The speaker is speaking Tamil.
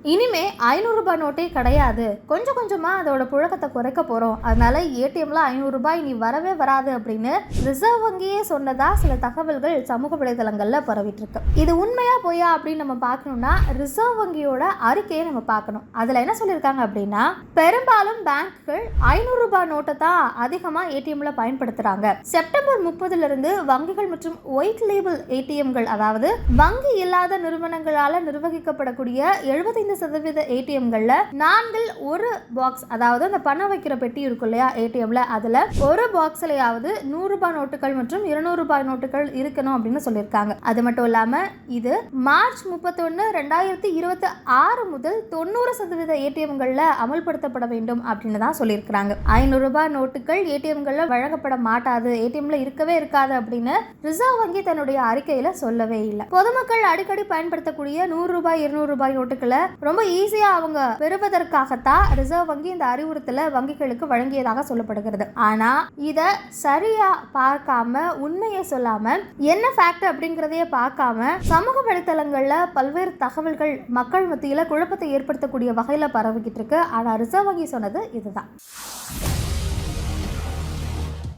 இனிமே 500 ரூபாய் நோட்டே கிடையாது, கொஞ்சம் கொஞ்சமா அதோட புழக்கத்தை குறைக்க போறோம், அதனால ஏடிஎம்ல 500 ரூபாய் இனி வரவே வராது அப்படின்னு ரிசர்வ் வங்கியே சொன்னதா சில தகவல்கள் சமூக வலைதளங்கள்ல பரவிட்டு இருக்கு. இது உண்மையா பொய்யா அப்படின்னு நம்ம பார்க்கணும்னா ரிசர்வ் வங்கியோட அறிக்கையை நம்ம பார்க்கணும். அதுல என்ன சொல்லியிருக்காங்க அப்படின்னா, பெரும்பாலும் பேங்குகள் 500 ரூபாய் நோட்டை தான் அதிகமா ஏடிஎம்ல பயன்படுத்துறாங்க. செப்டம்பர் 30 இருந்து வங்கிகள் மற்றும் ஒயிட் லேபிள் ஏடிஎம்கள், அதாவது வங்கி இல்லாத நிறுவனங்களால நிர்வகிக்கப்படக்கூடிய 75% ஏடிஎம்கள்ல 4 ஒரு பாக்ஸ், அதாவது அந்த பணம் வைக்கிற பெட்டி இருக்கும் இல்லையா ஏடிஎம்ல, அதுல ஒரு பாக்ஸ்லயாவது 100 ரூபாய் நோட்டுகள் மற்றும் 200 ரூபாய் நோட்டுகள் இருக்கணும் அப்படின்னு சொல்லியிருக்காங்க. அது மட்டும் இல்லாம இது மார்ச் 31, 2026 முதல் 90% ஏடிஎம்கள்ல அமல்படுத்தப்பட வேண்டும் அப்படின்னு தான் சொல்லியிருக்காங்க. 500 ரூபாய் நோட்டுகள் ஏடிஎம்கள்ல வழங்கப்பட மாட்டாது, ஏடிஎம்ல இருக்கவே இருக்காது அப்படின்னு ரிசர்வ் வங்கி தன்னுடைய அறிக்கையில சொல்லவே இல்லை. பொதுமக்கள் அடிக்கடி பயன்படுத்தக்கூடிய 100 ரூபாய் 200 ரூபாய் நோட்டுகளை ரொம்ப ஈஸியா அவங்க பெறுவதற்காகத்தான் ரிசர்வ் வங்கி இந்த அறிவுறுத்தலை வங்கிகளுக்கு வழங்கியதாக சொல்லப்படுகிறது. ஆனா இத சரியா பார்க்காம, உண்மையை சொல்லாம, என்ன ஃபேக்ட் அப்படிங்கறதையே பார்க்காம சமூக வலைத்தளங்கள்ல பல்வேறு தகவல்கள் மக்கள் மத்தியில குழப்பத்தை ஏற்படுத்தக்கூடிய வகையில பரவிக்கிட்டு இருக்கு. ஆனா ரிசர்வ் வங்கி சொன்னது இதுதான்.